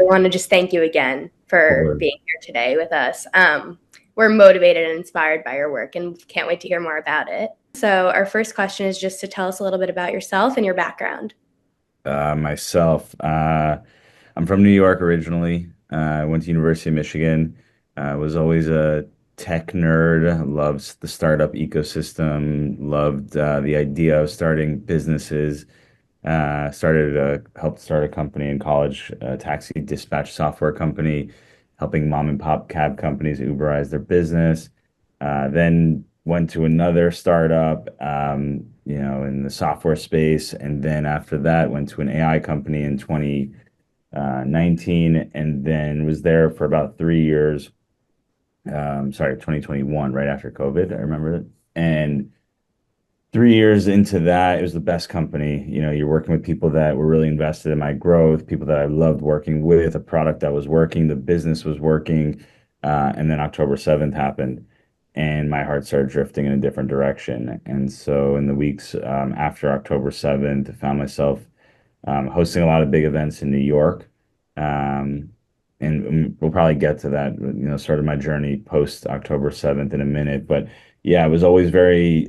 want to just thank you again for Or, being here today with us. We're motivated and inspired by your work and can't wait to hear more about it. So, our first question is just to tell us a little bit about yourself and your background. myself, I'm from New York originally. I went to University of Michigan. Was always a tech nerd. Loved the startup ecosystem. Loved the idea of starting businesses. Helped start a company in college, a taxi dispatch software company, helping mom and pop cab companies Uberize their business. Then went to another startup, in the software space, and then after that went to an AI company in 2019, and then was there for about 3 years. Sorry, 2021, right after COVID, I remember it. And 3 years into that, it was the best company. You're working with people that were really invested in my growth, people that I loved working with, a product that was working, the business was working. And then October 7th happened, and my heart started drifting in a different direction. And so, in the weeks after October 7th, I found myself hosting a lot of big events in New York. Um, and we'll probably get to that, sort of my journey post October 7th in a minute. But yeah, I was always very,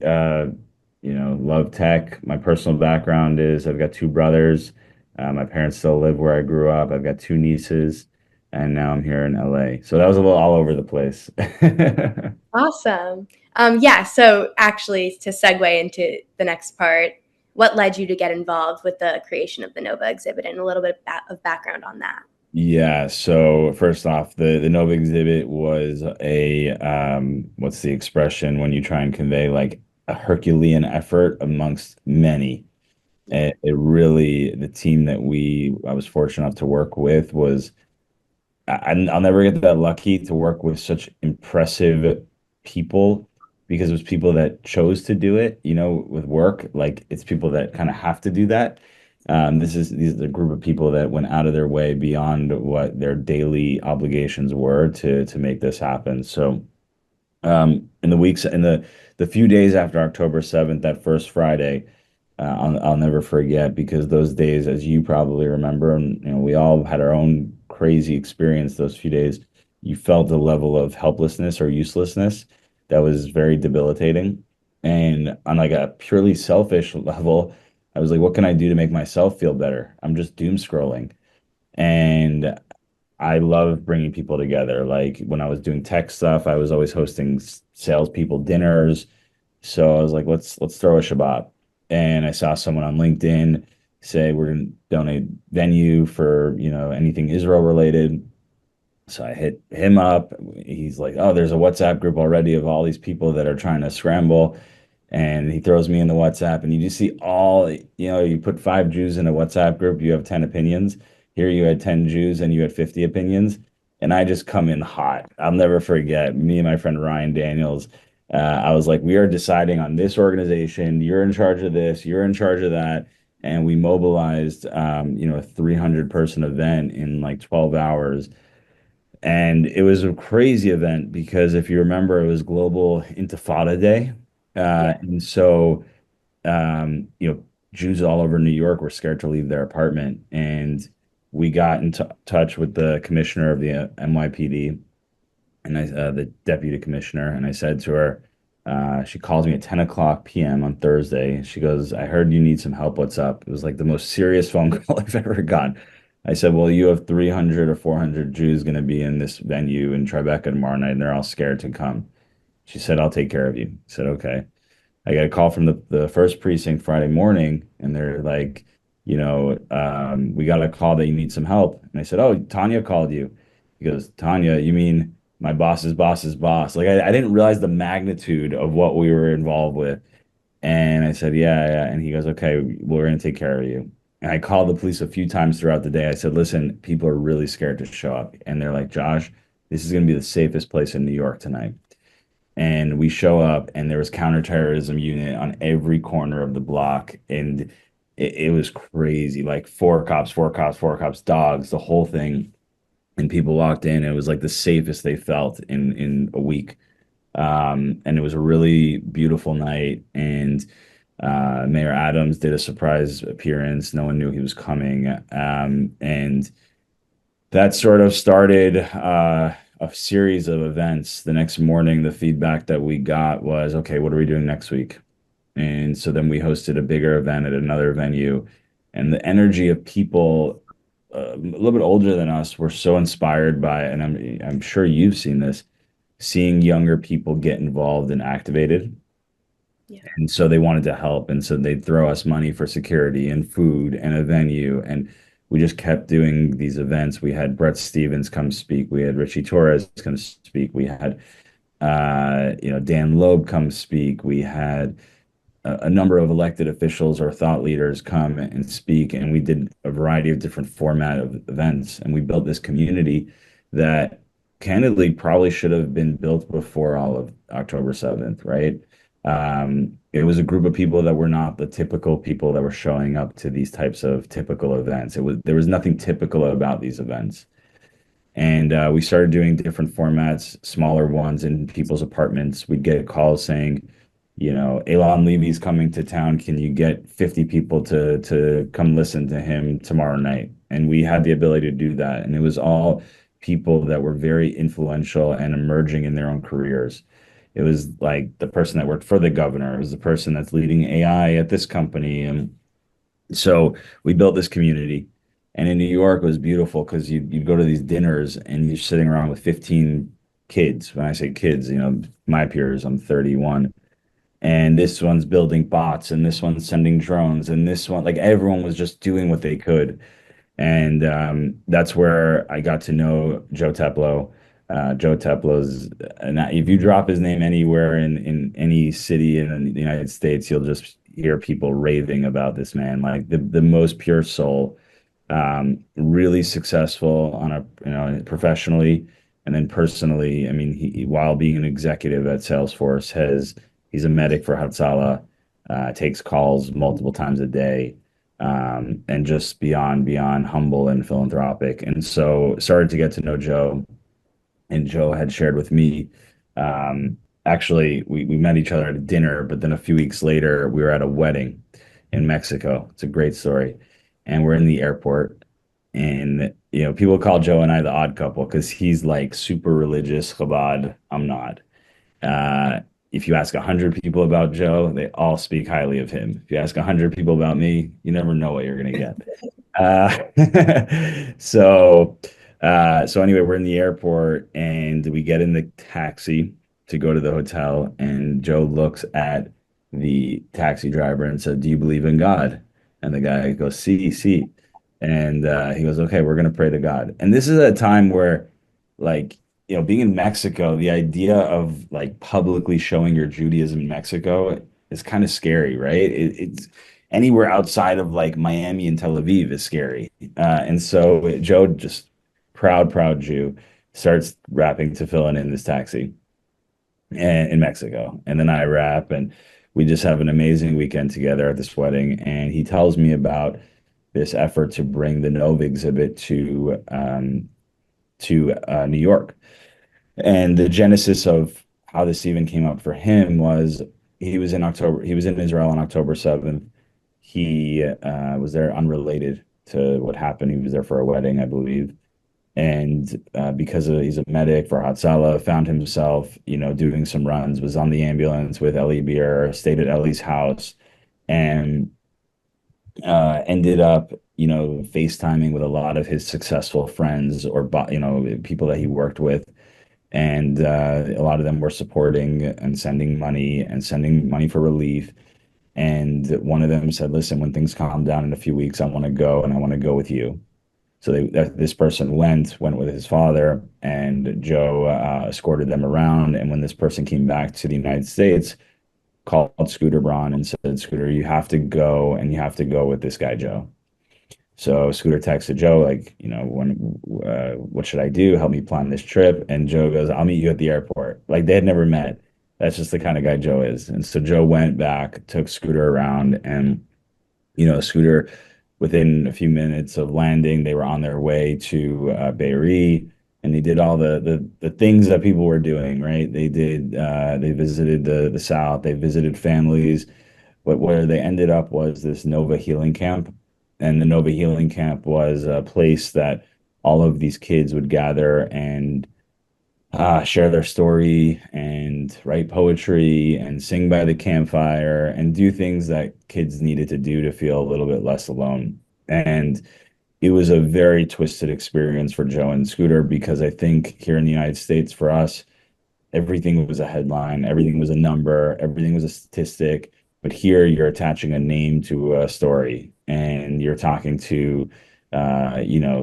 love tech. My personal background is I've got two brothers. My parents still live where I grew up. I've got two nieces, and now I'm here in LA. So that was a little all over the place. Awesome. Yeah, so actually, to segue into the next part, what led you to get involved with the creation of the Nova exhibit and a little bit of background on that? Yeah, so first off, the Nova exhibit was a what's the expression when you try and convey like a Herculean effort amongst many. It really, the team that I was fortunate enough to work with was I'll never get that lucky to work with such impressive people, because it was people that chose to do it, with work. Like it's people that kind of have to do that. These are a group of people that went out of their way beyond what their daily obligations were to make this happen. So in the few days after October 7th, that first Friday, I'll never forget, because those days, as you probably remember, and we all had our own crazy experience those few days. You felt a level of helplessness or uselessness that was very debilitating. And on like a purely selfish level, I was like, what can I do to make myself feel better? I'm just doom scrolling. And I love bringing people together. Like when I was doing tech stuff, I was always hosting salespeople dinners. So I was like, let's throw a Shabbat. And I saw someone on LinkedIn say we're gonna donate venue for, anything Israel related. So I hit him up. He's like, oh, there's a WhatsApp group already of all these people that are trying to scramble. And he throws me in the WhatsApp, and you just see you put 5 Jews in a WhatsApp group, you have 10 opinions. Here you had 10 Jews and you had 50 opinions. And I just come in hot. I'll never forget me and my friend Ryan Daniels. I was like, we are deciding on this organization. You're in charge of this, you're in charge of that. And we mobilized, a 300-person event in like 12 hours. And it was a crazy event because if you remember, it was Global Intifada Day. Yeah. And so, Jews all over New York were scared to leave their apartment. And we got in touch with the commissioner of the NYPD, and the deputy commissioner. And I said to her, she calls me at 10 o'clock p.m. on Thursday. She goes, I heard you need some help. What's up? It was like the most serious phone call I've ever gotten. I said, well, you have 300 or 400 Jews going to be in this venue in Tribeca tomorrow night, and they're all scared to come. She said, I'll take care of you. I said, okay. I got a call from the first precinct Friday morning, and they're like, we got a call that you need some help. And I said, oh, Tanya called you. He goes, Tanya, you mean my boss's boss's boss? Like, I didn't realize the magnitude of what we were involved with. And I said, yeah, yeah. And he goes, okay, we're going to take care of you. And I called the police a few times throughout the day. I said, listen, people are really scared to show up. And they're like, Josh, this is going to be the safest place in New York tonight. And we show up, and there was counterterrorism unit on every corner of the block. And it was crazy, like four cops, four cops, four cops, dogs, the whole thing. And people walked in. It was like the safest they felt in a week. And it was a really beautiful night. And Mayor Adams did a surprise appearance. No one knew he was coming. And That sort of started a series of events. The next morning, the feedback that we got was, okay, what are we doing next week? And so then we hosted a bigger event at another venue. And the energy of people a little bit older than us were so inspired by it. And I'm sure you've seen this, seeing younger people get involved and activated. Yeah. And so they wanted to help. And so they'd throw us money for security and food and a venue. And we just kept doing these events. We had Brett Stevens come speak. We had Richie Torres come speak. We had Dan Loeb come speak. We had a number of elected officials or thought leaders come and speak, and we did a variety of different format of events, and we built this community that candidly probably should have been built before all of October 7th, right? It was a group of people that were not the typical people that were showing up to these types of typical events. There was nothing typical about these events. And we started doing different formats, smaller ones in people's apartments. We'd get calls saying, Elon Levy's coming to town. Can you get 50 people to come listen to him tomorrow night? And we had the ability to do that. And it was all people that were very influential and emerging in their own careers. It was like the person that worked for the governor. It was the person that's leading AI at this company. And so we built this community. And in New York, it was beautiful because you'd go to these dinners and you're sitting around with 15 kids. When I say kids, my peers, I'm 31. And this one's building bots, and this one's sending drones, and this one, like everyone was just doing what they could. And that's where I got to know Joe Teplo. Joe Teplo's, and if you drop his name anywhere in any city in the United States, you'll just hear people raving about this man, like the most pure soul, really successful on professionally and then personally. I mean, he while being an executive at Salesforce, he's a medic for Hatsala, takes calls multiple times a day, and just beyond humble and philanthropic. And so started to get to know Joe, and Joe had shared with me. Um, Actually, we met each other at a dinner, but then a few weeks later, we were at a wedding in Mexico. It's a great story. And we're in the airport, and people call Joe and I the odd couple because he's like super religious, Chabad. I'm not. Uh, if you ask 100 people about Joe, they all speak highly of him. If you ask 100 people about me, you never know what you're going to get. So, so anyway, we're in the airport and we get in the taxi to go to the hotel, and Joe looks at the taxi driver and said, "Do you believe in God?" And the guy goes, "See, see," and he goes, "Okay, we're gonna pray to God." And this is a time where, like, being in Mexico, the idea of like publicly showing your Judaism in Mexico is kind of scary, right? It's anywhere outside of like Miami and Tel Aviv is scary. And so Joe, just proud Jew, starts rapping to fill in this taxi in Mexico. And then I rap, and we just have an amazing weekend together at this wedding. And he tells me about this effort to bring the Nova exhibit to New York. And the genesis of how this even came up for him was he was in Israel on October 7th. He was there unrelated to what happened. He was there for a wedding, I believe. And he's a medic for Hatzalah, found himself, doing some runs, was on the ambulance with Ellie Beer, stayed at Ellie's house, and ended up, FaceTiming with a lot of his successful friends or, people that he worked with. And a lot of them were supporting and sending money for relief. And one of them said, "Listen, when things calm down in a few weeks, I want to go, and I want to go with you." So this person went with his father, and Joe escorted them around. And when this person came back to the United States, called Scooter Braun and said, "Scooter, you have to go, and you have to go with this guy, Joe." So Scooter texted Joe, like, what should I do? Help me plan this trip. And Joe goes, "I'll meet you at the airport." Like they had never met. That's just the kind of guy Joe is. And so Joe went back, took Scooter around, and Scooter, within a few minutes of landing, they were on their way to Beirut, and they did all the things that people were doing, right? They visited the South, they visited families, but where they ended up was this Nova Healing Camp. And the Nova Healing Camp was a place that all of these kids would gather and share their story and write poetry and sing by the campfire and do things that kids needed to do to feel a little bit less alone. And it was a very twisted experience for Joe and Scooter because I think here in the United States, for us, everything was a headline, everything was a number, everything was a statistic. But here you're attaching a name to a story and you're talking to,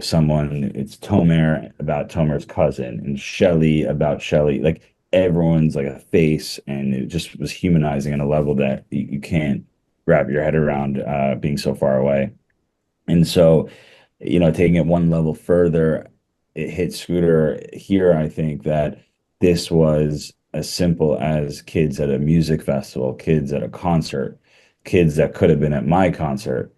someone, it's Tomer about Tomer's cousin and Shelly about Shelly. Like everyone's like a face, and it just was humanizing on a level that you can't wrap your head around being so far away. And so, taking it one level further, it hit Scooter here. I think that this was as simple as kids at a music festival, kids at a concert, kids that could have been at my concert.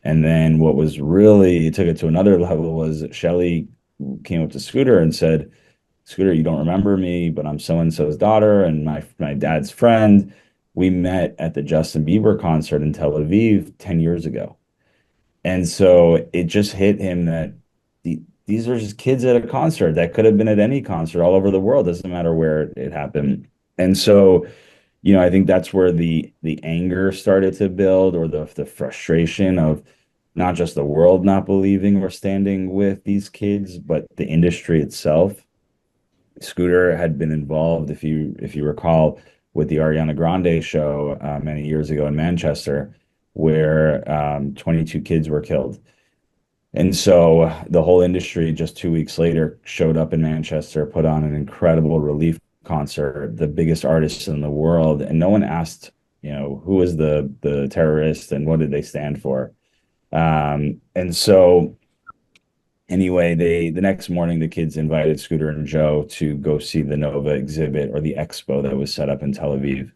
And then what was really took it to another level was Shelly came up to Scooter and said, Scooter, you don't remember me, but I'm so and so's daughter and my dad's friend. We met at the Justin Bieber concert in Tel Aviv 10 years ago. And so it just hit him that these are just kids at a concert that could have been at any concert all over the world. Doesn't matter where it happened. And so, I think that's where the anger started to build, or the frustration of not just the world not believing or standing with these kids, but the industry itself. Scooter had been involved, if you recall, with the Ariana Grande show many years ago in Manchester, where 22 kids were killed. And so the whole industry just 2 weeks later showed up in Manchester, put on an incredible relief concert, the biggest artists in the world, and no one asked, who was the terrorist and what did they stand for. And so anyway, the next morning the kids invited Scooter and Joe to go see the Nova exhibit or the expo that was set up in Tel Aviv.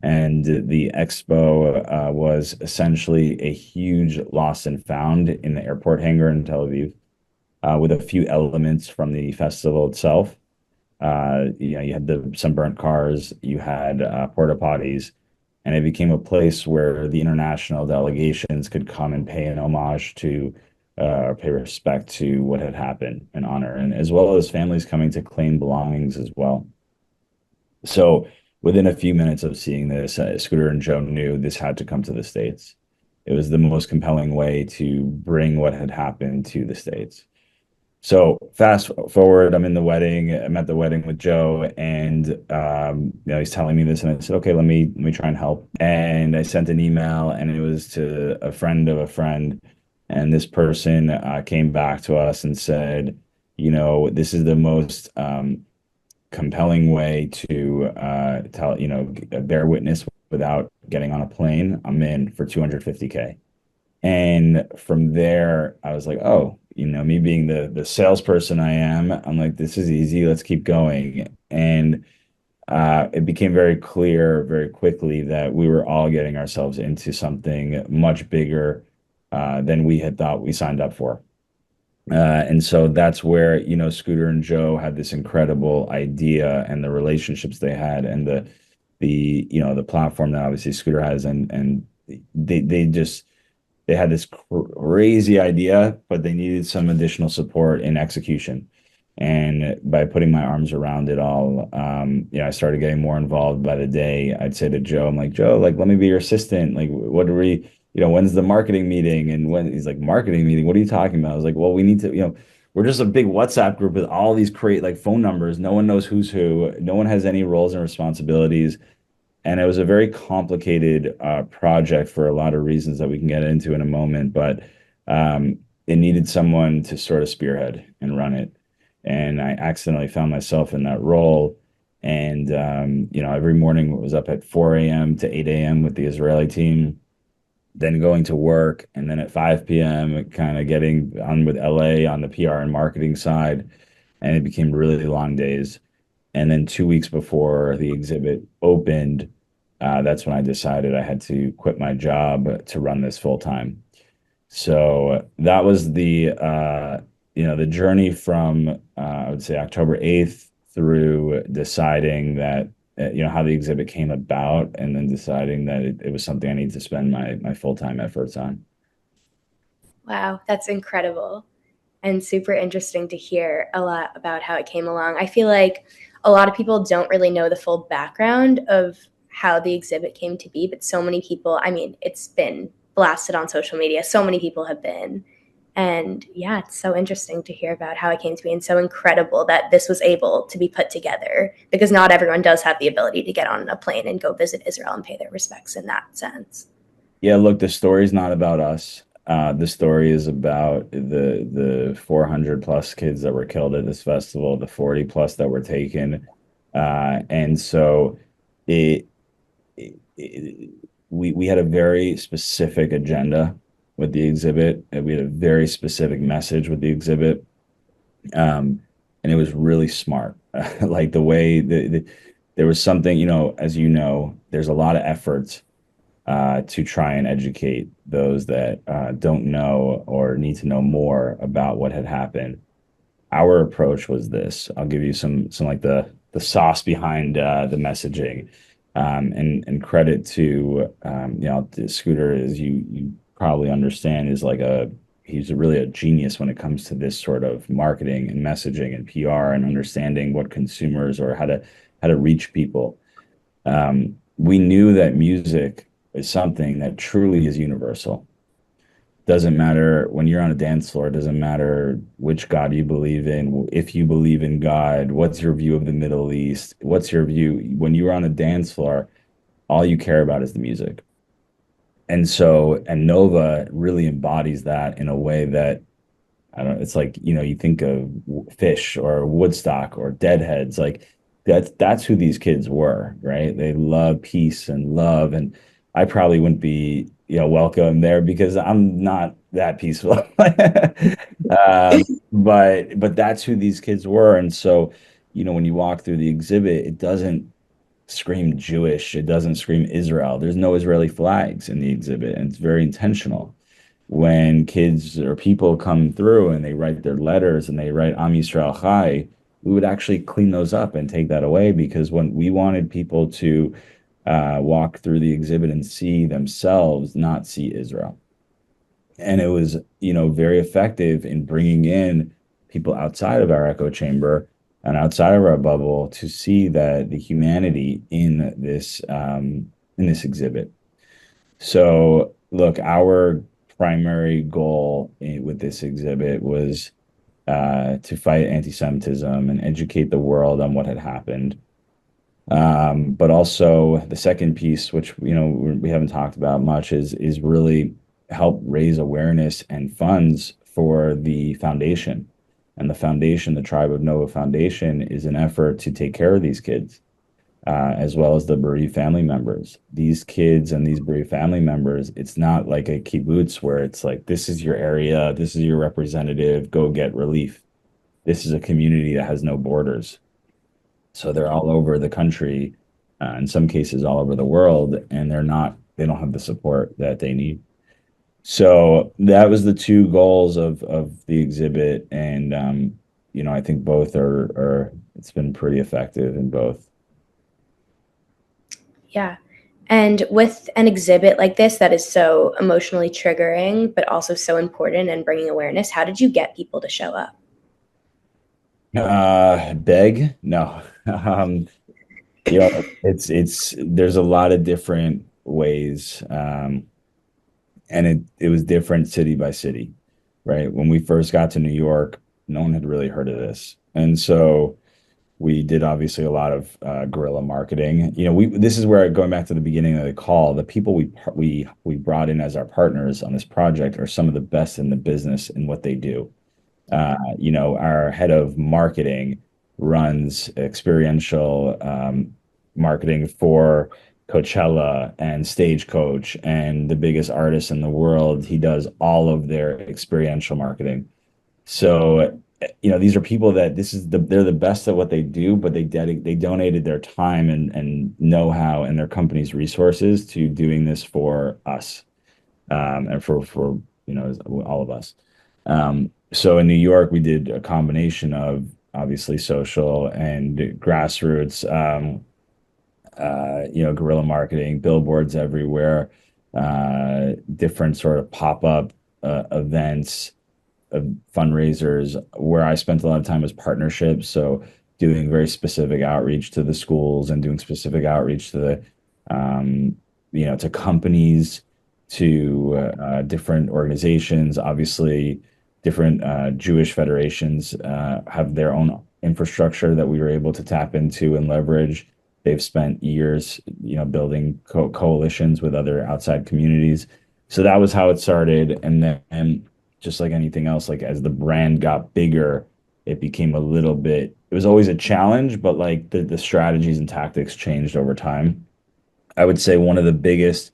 And the expo was essentially a huge lost and found in the airport hangar in Tel Aviv, with a few elements from the festival itself. You had some burnt cars, you had porta potties, and it became a place where the international delegations could come and pay an homage to, pay respect to what had happened and honor, and as well as families coming to claim belongings as well. So within a few minutes of seeing this, Scooter and Joe knew this had to come to the States. It was the most compelling way to bring what had happened to the States. So fast forward, I'm in the wedding. I'm at the wedding with Joe, and he's telling me this, and I said, "Okay, let me try and help." And I sent an email, and it was to a friend of a friend, and this person came back to us and said, this is the most compelling way to bear witness without getting on a plane. I'm in for 250K. And from there, I was like, oh, me being the salesperson I am, I'm like, this is easy. Let's keep going. And it became very clear very quickly that we were all getting ourselves into something much bigger than we had thought we signed up for. And so that's where, Scooter and Joe had this incredible idea, and the relationships they had, and the platform that obviously Scooter has, and they had this crazy idea, but they needed some additional support in execution. And by putting my arms around it all, I started getting more involved by the day. I'd say to Joe, I'm like, Joe, like, let me be your assistant. Like, what do we, when's the marketing meeting? And when he's like, marketing meeting, what are you talking about? I was like, well, we need to, we're just a big WhatsApp group with all these create like phone numbers. No one knows who's who. No one has any roles and responsibilities. And it was a very complicated project for a lot of reasons that we can get into in a moment, but it needed someone to sort of spearhead and run it. And I accidentally found myself in that role. And, every morning was up at 4 a.m. to 8 a.m. with the Israeli team, then going to work. And then at 5 p.m., kind of getting on with LA on the PR and marketing side. And it became really long days. And then 2 weeks before the exhibit opened, that's when I decided I had to quit my job to run this full time. So that was the journey from I would say October 8th through deciding that how the exhibit came about, and then deciding that it was something I need to spend my full-time efforts on. Wow, that's incredible. and super interesting to hear a lot about how it came along. I feel like a lot of people don't really know the full background of how the exhibit came to be, but so many people, I mean, it's been blasted on social media. So many people have been. And yeah, it's so interesting to hear about how it came to be and so incredible that this was able to be put together because not everyone does have the ability to get on a plane and go visit Israel and pay their respects in that sense. Yeah, look, the story's not about us. The story is about the 400 plus kids that were killed at this festival, the 40 plus that were taken. And so it, it we had a very specific agenda with the exhibit, and we had a very specific message with the exhibit. And it was really smart. Like the way there was something, as you know, there's a lot of efforts to try and educate those that don't know or need to know more about what had happened. Our approach was this. I'll give you some like the sauce behind the messaging, and credit to Scooter, as you probably understand, is like a he's really a genius when it comes to this sort of marketing and messaging and PR and understanding what consumers or how to reach people. We knew that music is something that truly is universal. Doesn't matter when you're on a dance floor, it doesn't matter which God you believe in, if you believe in God, what's your view of the Middle East, what's your view when you're on a dance floor, all you care about is the music. And Nova really embodies that in a way that I don't know, it's like, you think of Fish or Woodstock or Deadheads, like that's who these kids were, right? They love peace and love. And I probably wouldn't be, welcome there because I'm not that peaceful. But that's who these kids were. And so, when you walk through the exhibit, it doesn't scream Jewish, it doesn't scream Israel. There's no Israeli flags in the exhibit, and it's very intentional when kids or people come through and they write their letters and they write Am Yisrael Chai, we would actually clean those up and take that away because when we wanted people to walk through the exhibit and see themselves, not see Israel. And it was, very effective in bringing in people outside of our echo chamber and outside of our bubble to see that the humanity in this exhibit. So, look, our primary goal with this exhibit was to fight anti-Semitism and educate the world on what had happened. But also the second piece, which we haven't talked about much, is really help raise awareness and funds for the foundation. And the foundation, the Tribe of Noah Foundation, is an effort to take care of these kids as well as the bereaved family members. These kids and these bereaved family members, it's not like a kibbutz where it's like, this is your area, this is your representative, go get relief. This is a community that has no borders. So they're all over the country, in some cases all over the world, and they don't have the support that they need. So that was the two goals of the exhibit. And I think both are it's been pretty effective in both. Yeah. And with an exhibit like this that is so emotionally triggering, but also so important and bringing awareness, how did you get people to show up? Beg? No. It's there's a lot of different ways. And it was different city by city, right? When we first got to New York, no one had really heard of this. And so we did obviously a lot of guerrilla marketing. We this is where going back to the beginning of the call, the people we brought in as our partners on this project are some of the best in the business in what they do. Our head of marketing runs experiential marketing for Coachella and Stagecoach and the biggest artists in the world. He does all of their experiential marketing. So, these are people that they're the best at what they do, but they donated their time and know-how and their company's resources to doing this for us, and for all of us. So in New York, we did a combination of obviously social and grassroots, guerrilla marketing, billboards everywhere, different sort of pop-up events, of fundraisers. Where I spent a lot of time was partnerships. So doing very specific outreach to the schools and doing specific outreach to the, um, to companies, to different organizations. Obviously, different Jewish federations have their own infrastructure that we were able to tap into and leverage. They've spent years, building coalitions with other outside communities. So that was how it started. And then, just like anything else, like as the brand got bigger, it became a little bit, it was always a challenge, but like the strategies and tactics changed over time. I would say one of the biggest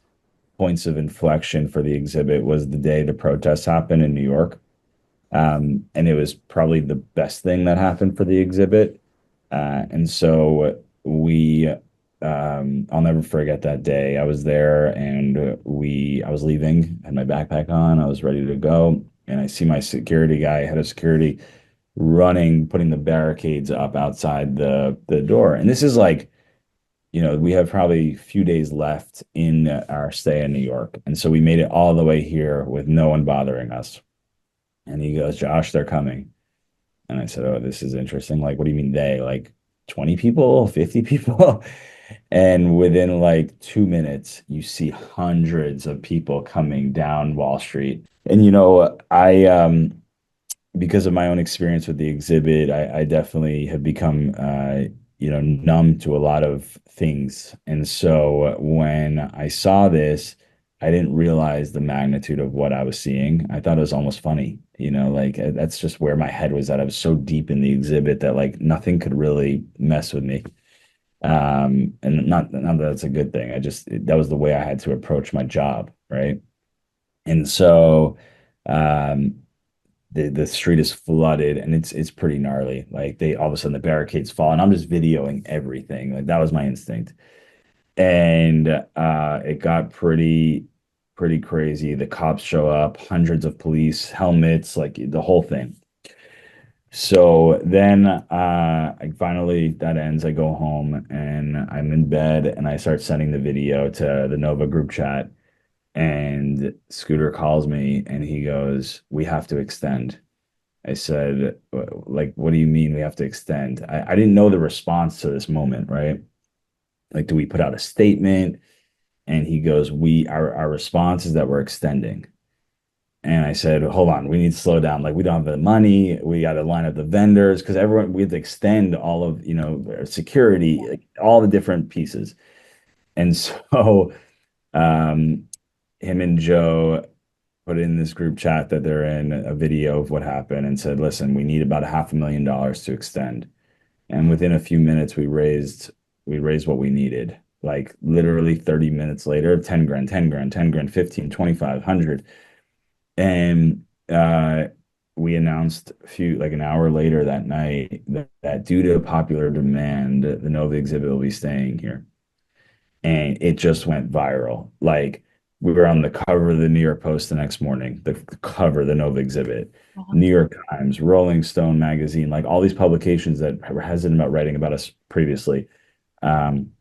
points of inflection for the exhibit was the day the protests happened in New York. And it was probably the best thing that happened for the exhibit. And so I'll never forget that day. I was there and I was leaving, had my backpack on, I was ready to go. And I see my security guy, head of security, running, putting the barricades up outside the door. And this is like, we have probably a few days left in our stay in New York. And so we made it all the way here with no one bothering us. And he goes, Josh, they're coming. And I said, oh, this is interesting. Like, what do you mean they? Like 20 people, 50 people? And within like 2 minutes, you see hundreds of people coming down Wall Street. And because of my own experience with the exhibit, I definitely have become, numb to a lot of things. And so when I saw this, I didn't realize the magnitude of what I was seeing. I thought it was almost funny, like that's just where my head was at. I was so deep in the exhibit that like nothing could really mess with me. And not that that's a good thing. That was the way I had to approach my job, right? And so, um, the street is flooded and it's pretty gnarly. Like they all of a sudden the barricades fall and I'm just videoing everything. Like that was my instinct. And it got pretty crazy. The cops show up, hundreds of police, helmets, like the whole thing. So then I finally that ends. I go home and I'm in bed and I start sending the video to the Nova group chat. And Scooter calls me and he goes, "We have to extend." I said, like, what do you mean we have to extend? I didn't know the response to this moment, right? Like, do we put out a statement? And he goes, our response is that we're extending. And I said, hold on, we need to slow down. Like, we don't have the money. We got to line up the vendors because we have to extend all of, security, like, all the different pieces. And so um, him and Joe put in this group chat that they're in a video of what happened and said, listen, we need about $500,000 to extend. And within a few minutes, we raised what we needed. Like literally 30 minutes later, 10 grand, 10 grand, 10 grand, 15, 2500. And we announced like an hour later that night that due to popular demand, the Nova exhibit will be staying here. And it just went viral. Like we were on the cover of the New York Post the next morning, the cover, the Nova exhibit, New York Times, Rolling Stone magazine, like all these publications that were hesitant about writing about us previously. Um,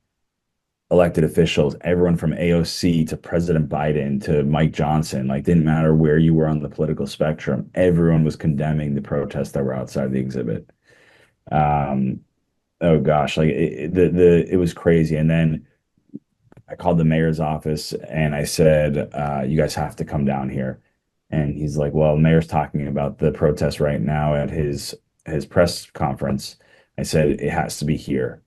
Elected officials, everyone from AOC to President Biden to Mike Johnson, like didn't matter where you were on the political spectrum, everyone was condemning the protests that were outside the exhibit. Um, oh gosh, like it was crazy. And then I called the mayor's office and I said, you guys have to come down here. And he's like, well, the mayor's talking about the protest right now at his press conference. I said, it has to be here.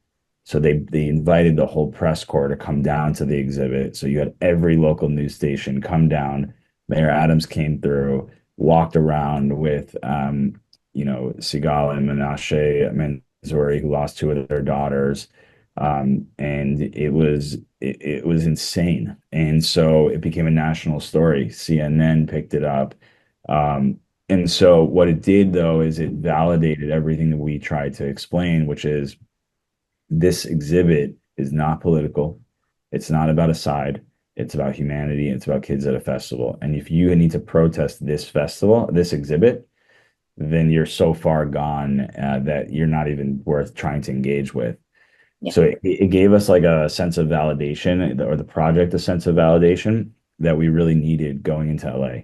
So they invited the whole press corps to come down to the exhibit. So you had every local news station come down. Mayor Adams came through, walked around with Sigal and Menashe Mansouri, who lost two of their daughters. And it was insane. And so it became a national story. CNN picked it up. And so what it did though is it validated everything that we tried to explain, which is this exhibit is not political. It's not about a side. It's about humanity. It's about kids at a festival. And if you need to protest this festival, this exhibit, then you're so far gone that you're not even worth trying to engage with. Yeah. So it gave us like a sense of validation, or the project a sense of validation that we really needed going into LA.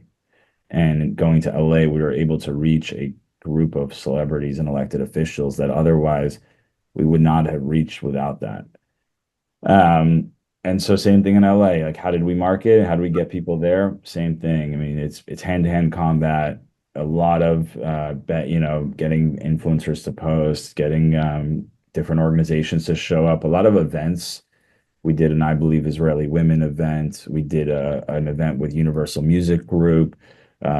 And going to LA, we were able to reach a group of celebrities and elected officials that otherwise we would not have reached without that. Um, and so same thing in LA. Like, how did we market? How do we get people there? Same thing. I mean, it's hand-to-hand combat. A lot of getting influencers to post, getting different organizations to show up, a lot of events. We did an I Believe Israeli Women event. We did an event with Universal Music Group.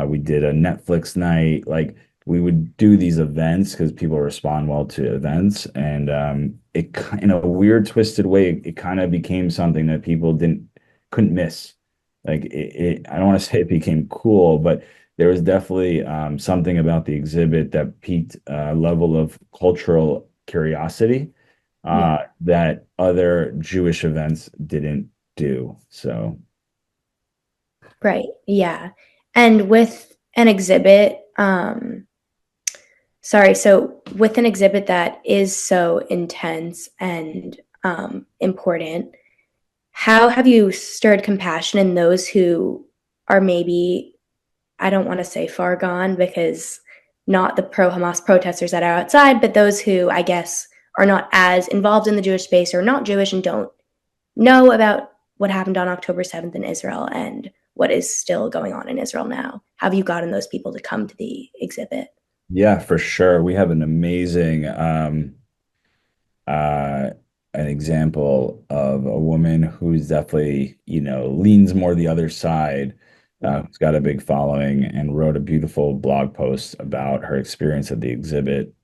We did a Netflix night. Like, we would do these events because people respond well to events, and in a weird, twisted way, it kind of became something that people didn't couldn't miss. Like, I don't want to say it became cool, but there was definitely something about the exhibit that piqued a level of cultural curiosity Yeah. that other Jewish events didn't do. So, Right. Yeah. And with an exhibit, sorry, so with an exhibit that is so intense and important, how have you stirred compassion in those who are maybe, I don't want to say far gone because not the pro Hamas protesters that are outside, but those who I guess are not as involved in the Jewish space or not Jewish and don't know about what happened on October 7th in Israel and what is still going on in Israel now? Have you gotten those people to come to the exhibit? yeah, for sure. We have an amazing uh, an example of a woman who's definitely, leans more the other side, Yeah. who's got a big following and wrote a beautiful blog post about her experience at the exhibit.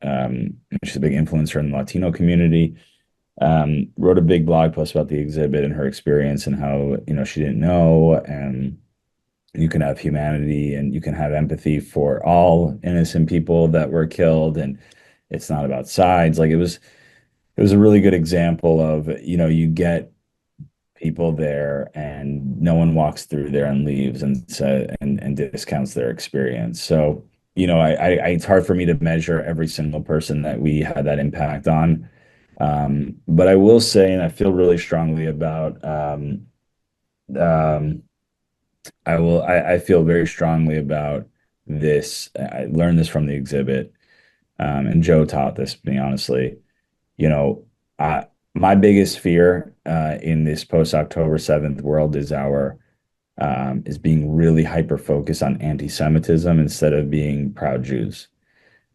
She's a big influencer in the Latino community. Wrote a big blog post about the exhibit and her experience and how, she didn't know, and you can have humanity and you can have empathy for all innocent people that were killed, and it's not about sides. Like, it was a really good example of, you get people there and no one walks through there and leaves and discounts their experience. So, it's hard for me to measure every single person that we had that impact on. But I will say, and I feel really strongly about, um, I feel very strongly about this. I learned this from the exhibit, and Joe taught this me, honestly. You know, I, my biggest fear in this post-October 7th world is being really hyper focused on anti-Semitism instead of being proud Jews.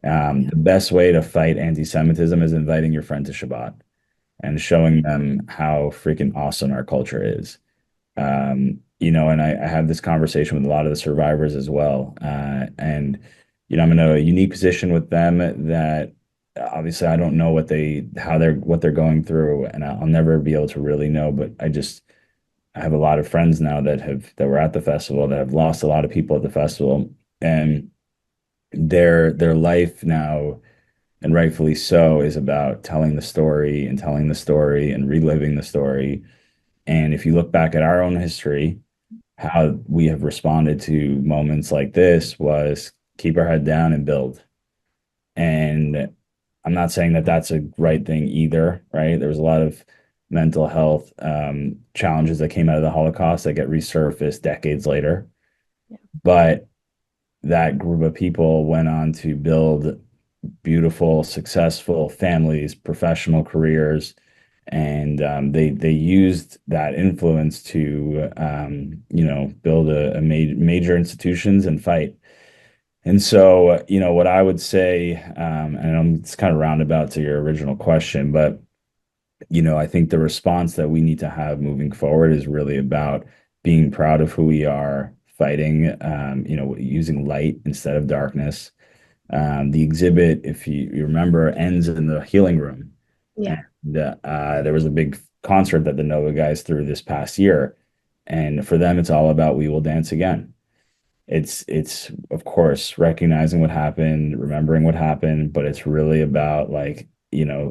Yeah. The best way to fight anti-Semitism is inviting your friend to Shabbat and showing them how freaking awesome our culture is. And I have this conversation with a lot of the survivors as well. And I'm in a unique position with them that obviously I don't know what they're going through, and I'll never be able to really know. But I have a lot of friends now that were at the festival that have lost a lot of people at the festival, and their life now, and rightfully so, is about telling the story and telling the story and reliving the story. And if you look back at our own history, how we have responded to moments like this was keep our head down and build. And I'm not saying that that's a right thing either, right? There was a lot of mental health challenges that came out of the Holocaust that get resurfaced decades later. Yeah. But that group of people went on to build beautiful, successful families, professional careers, and they used that influence to build a major institutions and fight. And so, what I would say, and it's kind of roundabout to your original question, but I think the response that we need to have moving forward is really about being proud of who we are, fighting, using light instead of darkness. The exhibit, if you remember, ends in the healing room. And Yeah. there was a big concert that the Nova guys threw this past year. And for them, it's all about We Will Dance Again. It's of course recognizing what happened, remembering what happened, but it's really about, like,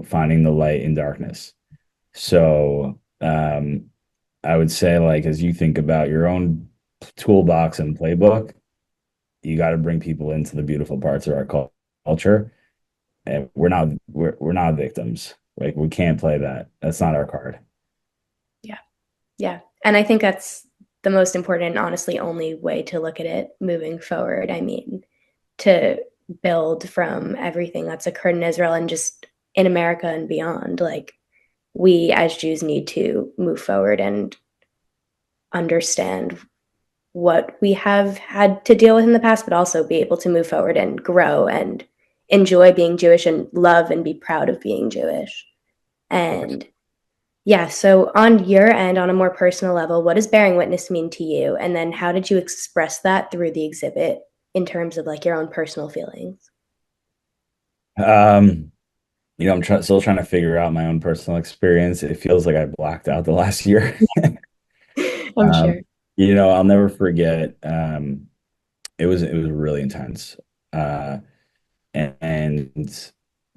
finding the light in darkness. So I would say, like, as you think about your own toolbox and playbook, you got to bring people into the beautiful parts of our culture. And we're not victims. Like, we can't play that. That's not our card. Yeah. Yeah. And I think that's the most important and honestly only way to look at it moving forward. I mean, to build from everything that's occurred in Israel and just in America and beyond. Like, we as Jews need to move forward and understand what we have had to deal with in the past, but also be able to move forward and grow and enjoy being Jewish and love and be proud of being Jewish. And yeah, so on your end, on a more personal level, what does bearing witness mean to you? And then how did you express that through the exhibit in terms of like your own personal feelings? Um, still trying to figure out my own personal experience. It feels like I blacked out the last year. I'm Um, sure. I'll never forget. It was really intense. Uh, and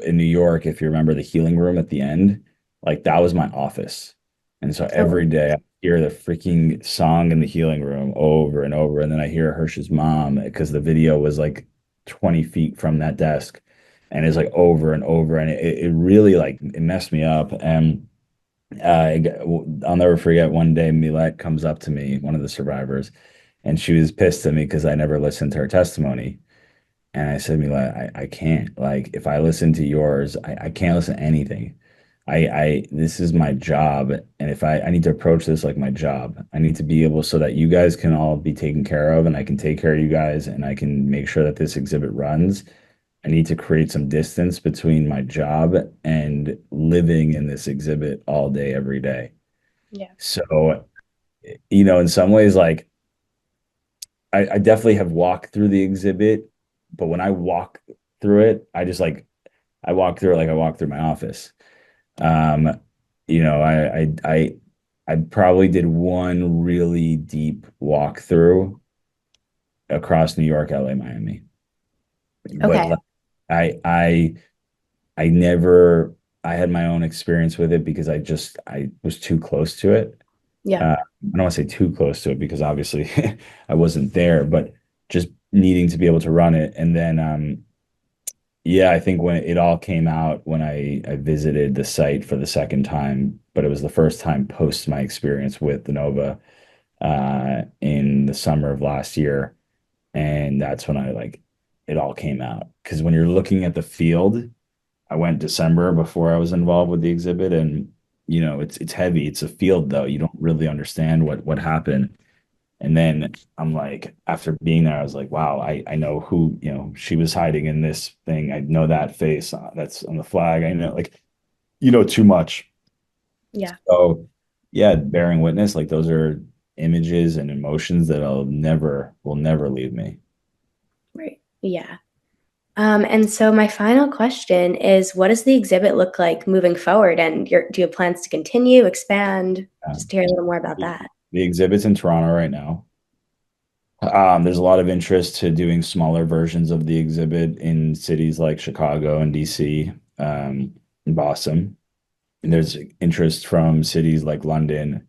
in New York, if you remember the healing room at the end, like that was my office. And so every Oh, day I hear the freaking song in the healing room over and over. And then I hear Hirsch's mom because the video was like 20 feet from that desk. And it's like over and over. And it really like it messed me up. And I'll never forget one day Milette comes up to me, one of the survivors, and she was pissed at me because I never listened to her testimony. And I said, Mila, I can't. Like, if I listen to yours, I can't listen to anything. This is my job. And if I need to approach this like my job, I need to be able so that you guys can all be taken care of and I can take care of you guys and I can make sure that this exhibit runs. I need to create some distance between my job and living in this exhibit all day, every day. yeah. So, in some ways, like, I definitely have walked through the exhibit, but when I walk through it, I walk through it like I walk through my office. Um, I probably did one really deep walkthrough across New York, LA, Miami. But Okay. like, I I I never I had my own experience with it because I was too close to it. Yeah. I don't want to say too close to it because obviously I wasn't there, but just needing to be able to run it. And then, yeah, I think when it all came out, when I visited the site for the second time, but it was the first time post my experience with the Nova in the summer of last year. And that's when I like it all came out. Because when you're looking at the field, I went December before I was involved with the exhibit, and it's heavy. It's a field though. You don't really understand what happened. And then I'm like, after being there, I was like, wow, I know who, she was hiding in this thing. I know that face that's on the flag. I know, like, too much. Yeah. So, yeah, bearing witness, like those are images and emotions that will never leave me. Right. Yeah. And so my final question is, what does the exhibit look like moving forward? And do you have plans to continue, expand? Just to hear a little more about The that. the exhibit's in Toronto right now. There's a lot of interest to doing smaller versions of the exhibit in cities like Chicago and DC, and Boston. And there's interest from cities like London,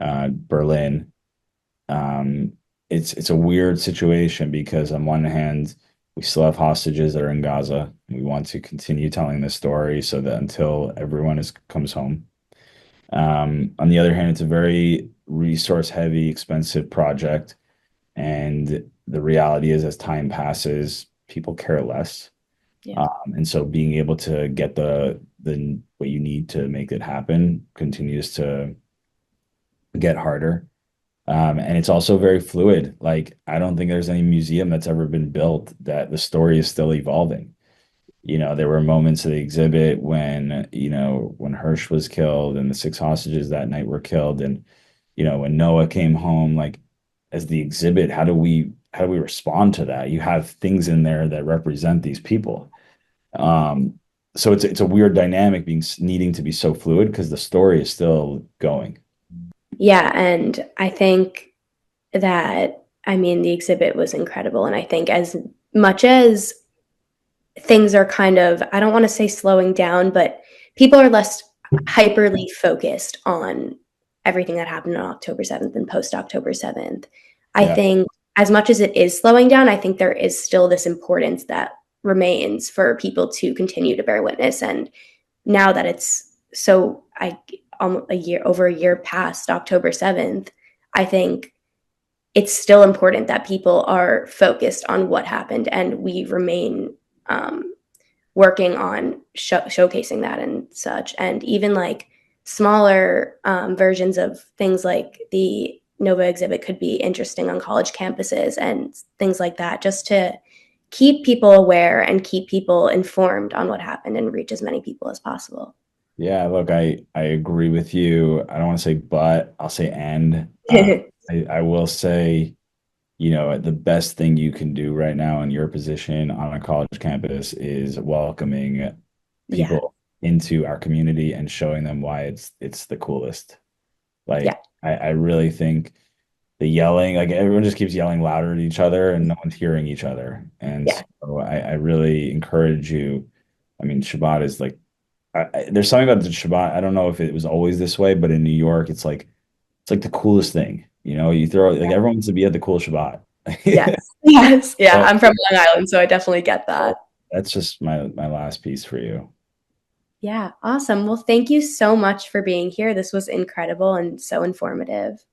Berlin. Um, it's a weird situation because on one hand, we still have hostages that are in Gaza. We want to continue telling this story so that until everyone comes home. On the other hand, it's a very resource heavy, expensive project. And the reality is, as time passes, people care less. Yeah. And so being able to get the what you need to make it happen continues to get harder. And it's also very fluid. Like, I don't think there's any museum that's ever been built that the story is still evolving. There were moments of the exhibit when Hirsch was killed and the six hostages that night were killed. And, when Noah came home, like, as the exhibit, how do we respond to that? You have things in there that represent these people. Um, so it's a weird dynamic needing to be so fluid because the story is still going. Yeah. And I think that, I mean, the exhibit was incredible. And I think as much as things are kind of, I don't want to say slowing down, but people are less hyperly focused on everything that happened on October 7th and post October 7th. I Yeah. think as much as it is slowing down, I think there is still this importance that remains for people to continue to bear witness. And now that it's so, a year, over a year past October 7th, I think it's still important that people are focused on what happened and we remain working on showcasing that and such. And even like smaller versions of things like the Nova exhibit could be interesting on college campuses and things like that, just to keep people aware and keep people informed on what happened and reach as many people as possible. Yeah, look, I agree with you. I don't want to say but, I'll say and. I will say, the best thing you can do right now in your position on a college campus is welcoming Yeah, people into our community and showing them why it's the coolest. yeah, Like I really think the yelling, like everyone just keeps yelling louder at each other and no one's hearing each other. And yeah, so I really encourage you. I mean, Shabbat is like there's something about the Shabbat. I don't know if it was always this way, but in New York, it's like the coolest thing. You throw like everyone wants to be at the cool Shabbat. yes, yes, yeah. So I'm from Long Island, so I definitely get that. that's just my last piece for you. Yeah, awesome. Well, thank you so much for being here. This was incredible and so informative.